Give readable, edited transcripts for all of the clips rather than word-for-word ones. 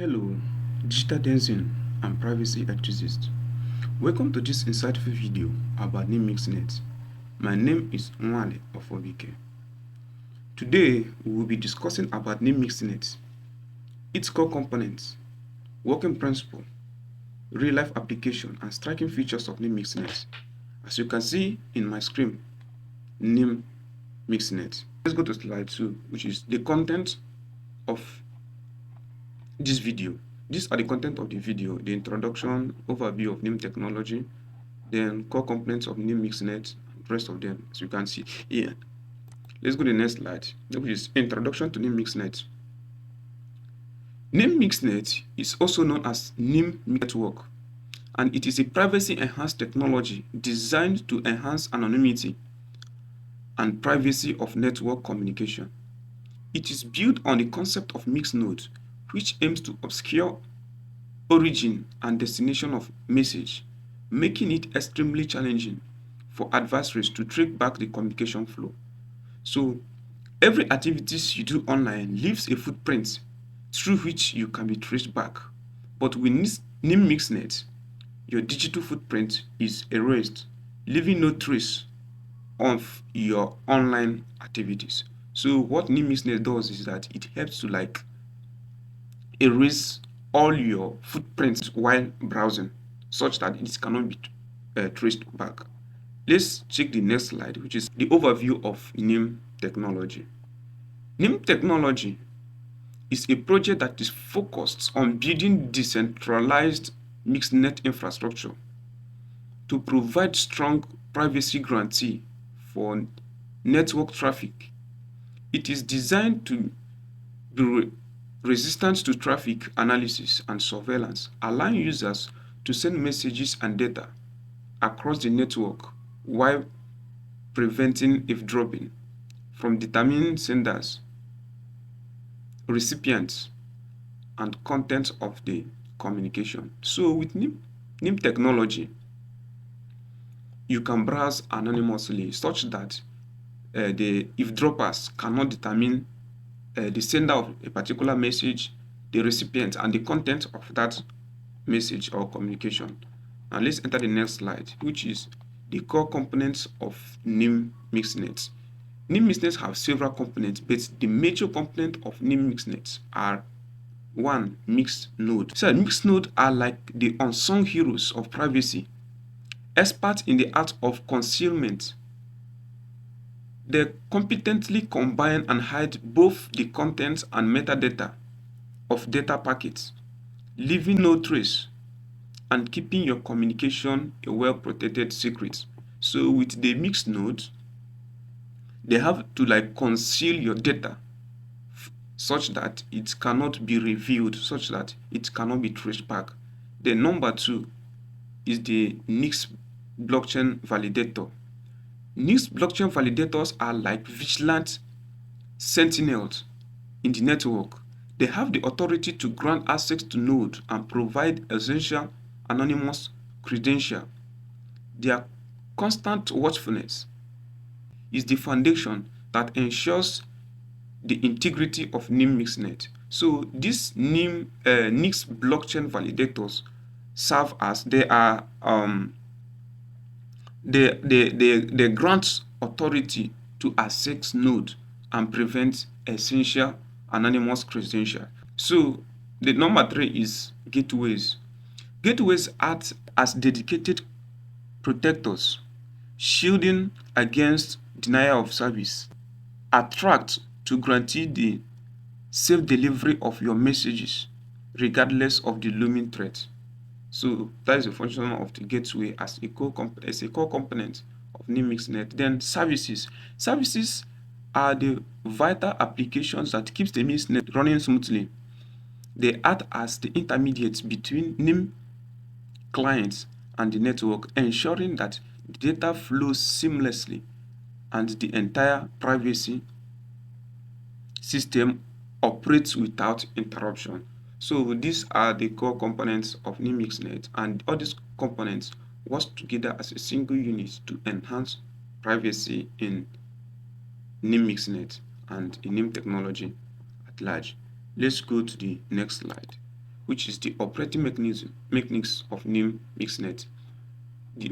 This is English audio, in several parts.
Hello, digital dancing and privacy enthusiasts. Welcome to this insightful video about Nym Mixnet. My name is Nwale Ofobike. Today, we will be discussing about Nym Mixnet, its core components, working principle, real-life application, and striking features of Nym Mixnet. As you can see in my screen, Nym Mixnet. Let's go to slide 2, which is the content of this video. These are the content of the video: the introduction, overview of Nym technology, then core components of Nym Mixnet, and rest of them, as you can see here. Let's go to the next slide, which is introduction to Nym Mixnet. Nym Mixnet is also known as Nym Network, and it is a privacy-enhanced technology designed to enhance anonymity and privacy of network communication. It is built on the concept of mixed node, which aims to obscure origin and destination of message, making it extremely challenging for adversaries to track back the communication flow. So every activities you do online leaves a footprint through which you can be traced back. But with Nym Mixnet, your digital footprint is erased, leaving no trace of your online activities. So what Nym Mixnet does is that it helps to erase all your footprints while browsing, such that it cannot be traced back. Let's check the next slide, which is the overview of Nym technology. Nym technology is a project that is focused on building decentralized mixed-net infrastructure to provide strong privacy guarantee for network traffic. It is designed to be resistant to traffic analysis and surveillance, allowing users to send messages and data across the network while preventing eavesdropping from determining senders, recipients, and content of the communication. So with Nym technology, you can browse anonymously such that the eavesdroppers cannot determine the sender of a particular message, the recipient, and the content of that message or communication. Now let's enter the next slide, which is the core components of Nym Mixnet. Nym Mixnet have several components, but the major component of Nym Mixnet are: 1. Mixed node. So mixed node are like the unsung heroes of privacy, experts in the art of concealment. They competently combine and hide both the contents and metadata of data packets, leaving no trace and keeping your communication a well-protected secret. So with the mixed node, they have to conceal your data such that it cannot be revealed, such that it cannot be traced back. Then number 2 is the NIX blockchain validator. NIX blockchain validators are like vigilant sentinels in the network. They have the authority to grant access to node and provide essential anonymous credential. Their constant watchfulness is the foundation that ensures the integrity of Nym Mixnet. So these NIX blockchain validators serve as they grant authority to access node and prevent essential anonymous credential. So the number 3 is gateways. Gateways act as dedicated protectors, shielding against denial of service, attract to guarantee the safe delivery of your messages regardless of the looming threat. So that is the function of the gateway as a core component of Nym Mixnet. Then services. Services are the vital applications that keeps the Mixnet running smoothly. They act as the intermediates between Nym clients and the network, ensuring that the data flows seamlessly and the entire privacy system operates without interruption. So these are the core components of Nym Mixnet, and all these components work together as a single unit to enhance privacy in Nym Mixnet and in Nym technology at large. Let's go to the next slide, which is the operating mechanism of Nym Mixnet.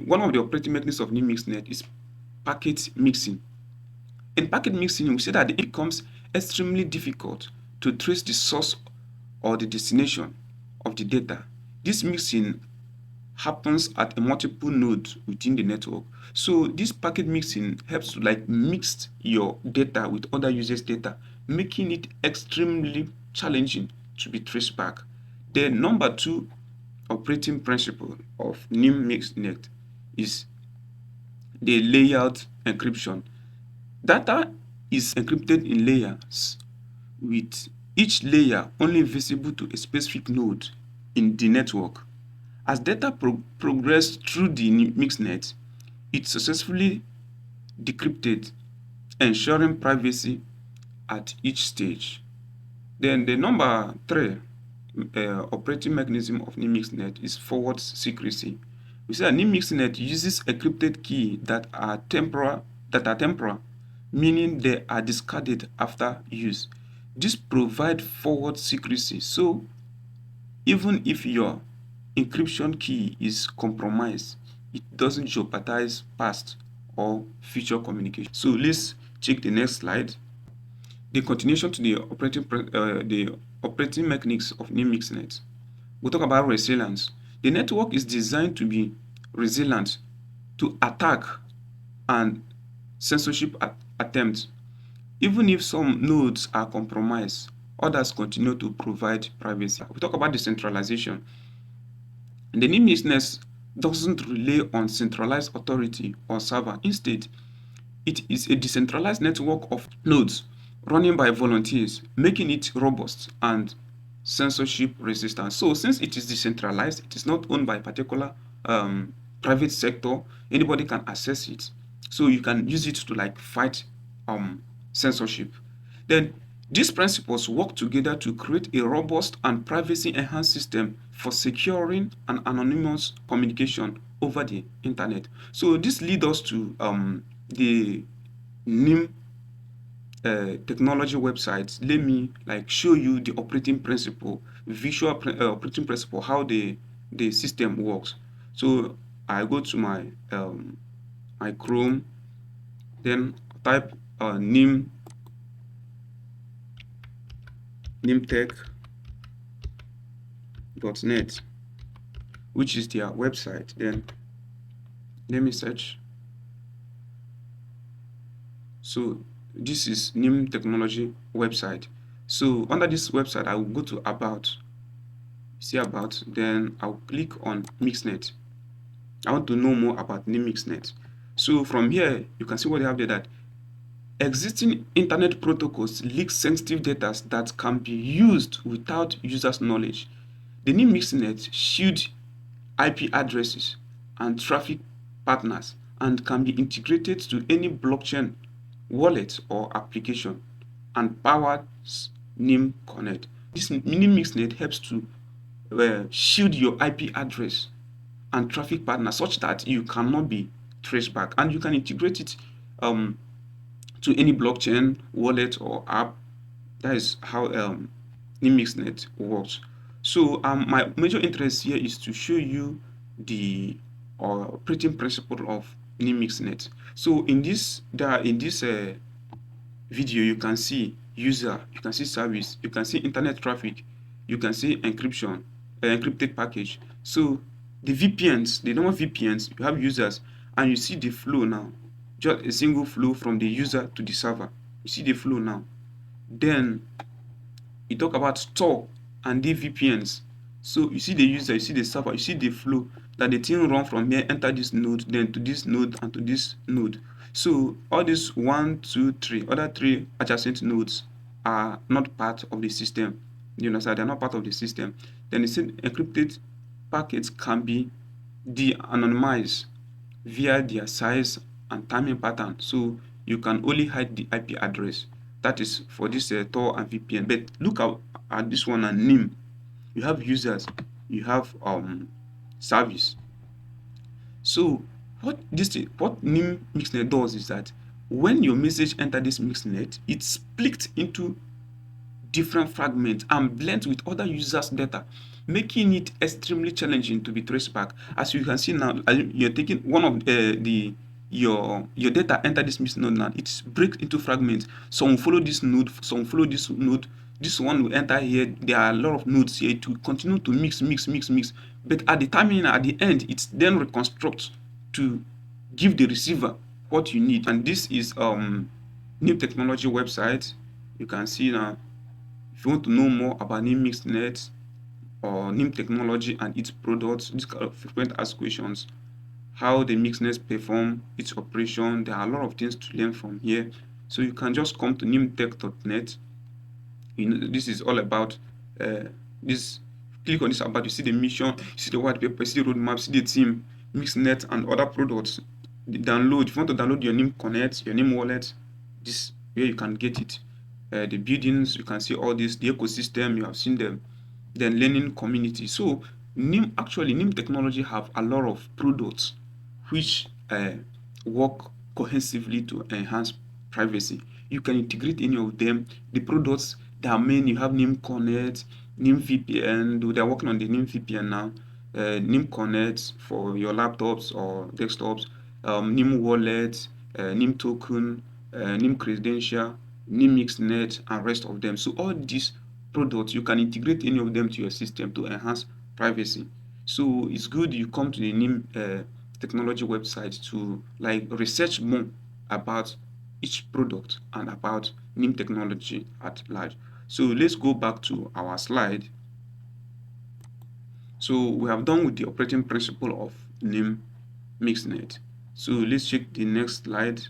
One of the operating mechanisms of Nym Mixnet is packet mixing. In packet mixing, we say that it becomes extremely difficult to trace the source or the destination of the data. This mixing happens at a multiple nodes within the network. So this packet mixing helps to like mix your data with other users' data, making it extremely challenging to be traced back. The number two operating principle of Nym Mixnet is the layered encryption. Data is encrypted in layers, with each layer only visible to a specific node in the network. As data progresses through the mixnet, it successfully decrypted, ensuring privacy at each stage. Then the number three operating mechanism of Nym Mixnet is forward secrecy. We say that Nym Mixnet uses encrypted keys that are temporal, meaning they are discarded after use. This provides forward secrecy. So even if your encryption key is compromised, it doesn't jeopardize past or future communication. So let's check the next slide. The continuation to the operating mechanics of Nym Mixnet. We'll talk about resilience. The network is designed to be resilient to attack and censorship attempts. Even if some nodes are compromised, others continue to provide privacy. We talk about decentralization. The Nym Mixnet doesn't rely on centralized authority or server. Instead, it is a decentralized network of nodes running by volunteers, making it robust and censorship resistant. So since it is decentralized, it is not owned by a particular private sector, anybody can access it. So you can use it to like fight censorship. Then these principles work together to create a robust and privacy-enhanced system for securing an anonymous communication over the internet. So this leads us to the Nym technology website. Let me like show you the operating principle, visual operating principle, how the system works. So I go to my my Chrome, then type nymtech.net, which is their website. Then let me search. So this is Nym technology website. So under this website, I will go to about, see about, then I'll click on Mixnet. I want to know more about Nym Mixnet. So from here, you can see what they have there, that existing internet protocols leak sensitive data that can be used without users' knowledge. The Nym Mixnet shields IP addresses and traffic partners and can be integrated to any blockchain, wallet, or application, and powers Nym Connect. This Nym Mixnet helps to shield your IP address and traffic partner such that you cannot be traced back, and you can integrate it to any blockchain, wallet, or app. That is how Nym Mixnet works. So my major interest here is to show you the operating principle of Nym Mixnet. So in this video, you can see user, you can see service, you can see internet traffic, you can see encryption, encrypted package. So the VPNs, the normal VPNs, you have users, and you see the flow now, just a single flow from the user to the server. You see the flow now. Then you talk about store and the VPNs. So you see the user, you see the server, you see the flow, that the thing run from here, enter this node, then to this node, and to this node. So all these 1, 2, 3, other 3 adjacent nodes are not part of the system. You understand? They're not part of the system. Then the encrypted packets can be de-anonymized via their size and timing pattern. So you can only hide the IP address. That is for this Tor and VPN. But look at this one and Nym. You have users, you have service. So what Nym Mixnet does is that when your message enters this Mixnet, it's split into different fragments and blends with other users' data, making it extremely challenging to be traced back. As you can see now, you're taking one of the your data enter this mixed node now. It breaks into fragments. Some follow this node, some follow this node. This one will enter here. There are a lot of nodes here to continue to mix. But at the timing, at the end, it's then reconstruct to give the receiver what you need. And this is Nym Technology website. You can see now. If you want to know more about Nym Mixnet or Nym Technology and its products, these kind of frequent asked questions, how the Mixnet perform its operation, there are a lot of things to learn from here. So you can just come to nymtech.net. This is all about this. Click on this about, you see the mission, you see the white paper, you see the roadmap, see the team, Mixnet and other products. The download, if you want to download your Nym Connect, your Nym wallet, this where you can get it. The buildings, you can see all this, the ecosystem, you have seen them. Then learning community. So Nym Technology have a lot of products which work cohesively to enhance privacy. You can integrate any of them. The products that are main, you have Nym Connect, Nym VPN, though they're working on the Nym VPN now. Nym Connect for your laptops or desktops, Nym Wallet, Nym Token, Nym Credential, Nym Mixnet, and rest of them. So all these products, you can integrate any of them to your system to enhance privacy. So it's good you come to the Nym Technology website to like research more about each product and about Nym Technology at large. So let's go back to our slide. So we have done with the operating principle of Nym Mixnet. So let's check the next slide.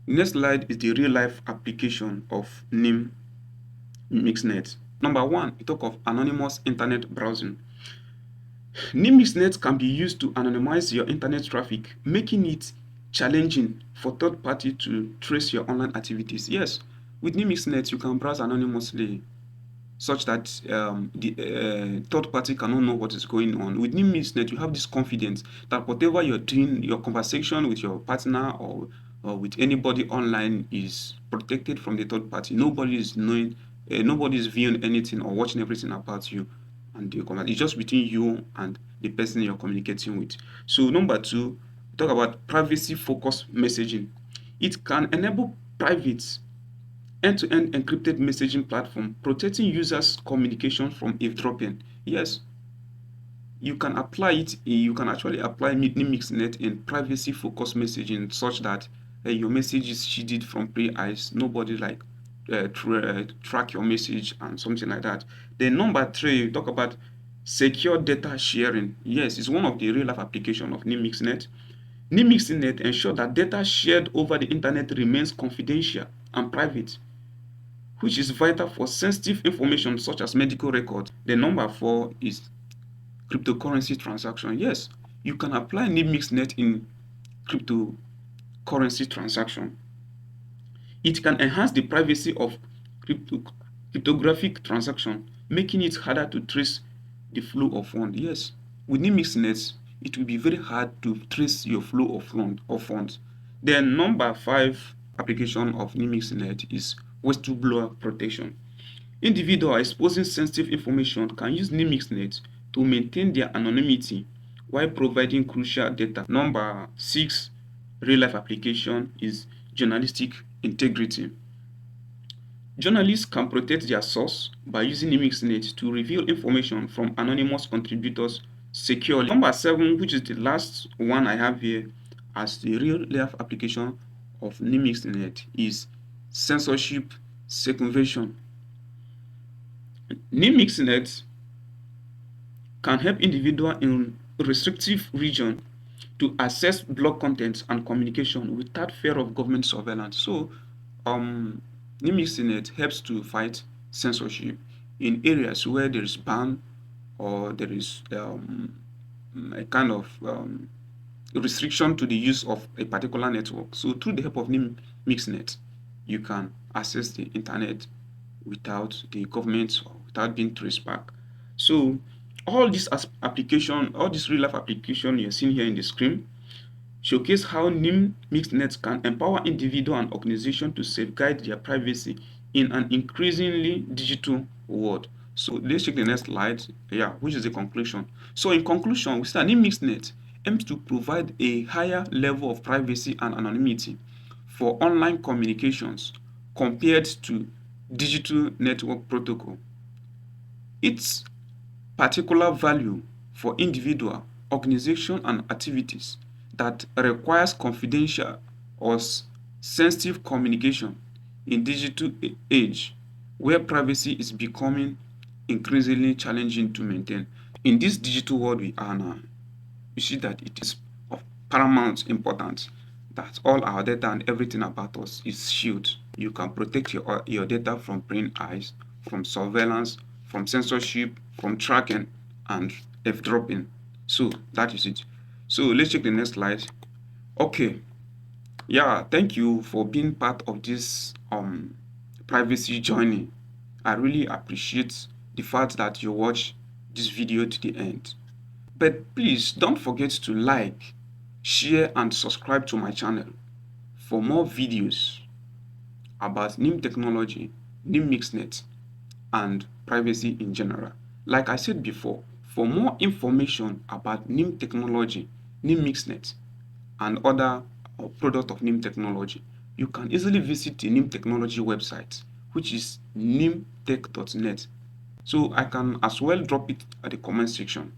The next slide is the real life application of Nym Mixnet. Number one, we talk of anonymous internet browsing. Nym Mixnet can be used to anonymize your internet traffic, making it challenging for third party to trace your online activities. Yes, with Nym Mixnet, you can browse anonymously such that the third party cannot know what is going on. With Nym Mixnet, you have this confidence that whatever you're doing, your conversation with your partner or with anybody online is protected from the third party. Nobody is knowing, nobody is viewing anything or watching everything about you. And it's just between you and the person you're communicating with. So number two, talk about privacy-focused messaging. It can enable private end-to-end encrypted messaging platform, protecting users' communication from eavesdropping. Yes, you can apply it. You can actually apply Nym Mixnet in privacy-focused messaging, such that your message is shielded from pry eyes. Nobody like track your message and something like that. Then number three, talk about secure data sharing. Yes, it's one of the real life application of Nym Mixnet. Nym Mixnet ensure that data shared over the internet remains confidential and private, which is vital for sensitive information such as medical records. The number four is cryptocurrency transaction. Yes, you can apply Nym Mixnet in cryptocurrency transaction. It can enhance the privacy of cryptographic transaction, making it harder to trace the flow of funds. Yes, with Nym Mixnet, it will be very hard to trace your flow of funds. Then number five application of Nym Mixnet is whistleblower protection. Individuals exposing sensitive information can use Nym Mixnet to maintain their anonymity while providing crucial data. Number six real life application is journalistic integrity. Journalists can protect their source by using Nym Mixnet to reveal information from anonymous contributors securely. Number seven, which is the last one I have here as the real life application of Nym Mixnet, is censorship circumvention. Nym Mixnet can help individuals in restrictive regions to access blog content and communication without fear of government surveillance. So, Nym Mixnet helps to fight censorship in areas where there is ban or there is a kind of restriction to the use of a particular network. So, through the help of Nym Mixnet, you can access the internet without the government or without being traced back. So, all this application, all this real life application you're seeing here in the screen showcase how Nym Mixnet can empower individuals and organizations to safeguard their privacy in an increasingly digital world. So let's check the next slide, yeah, which is the conclusion. So in conclusion, we see that Nym Mixnet aims to provide a higher level of privacy and anonymity for online communications compared to digital network protocol. Its particular value for individual, organization and activities that requires confidential or sensitive communication in digital age where privacy is becoming increasingly challenging to maintain. In this digital world we are now, you see that it is of paramount importance that all our data and everything about us is shielded. You can protect your data from prying eyes, from surveillance, from censorship, from tracking, and eavesdropping. So that is it. So let's check the next slide. Okay, yeah, thank you for being part of this privacy journey. I really appreciate the fact that you watch this video to the end. But please don't forget to like, share, and subscribe to my channel for more videos about Nym technology, Nym Mixnet, and privacy in general. Like I said before, for more information about Nym technology, Nym Mixnet, and other product of Nym technology, you can easily visit the Nym technology website, which is nymtech.net. So I can as well drop it at the comment section.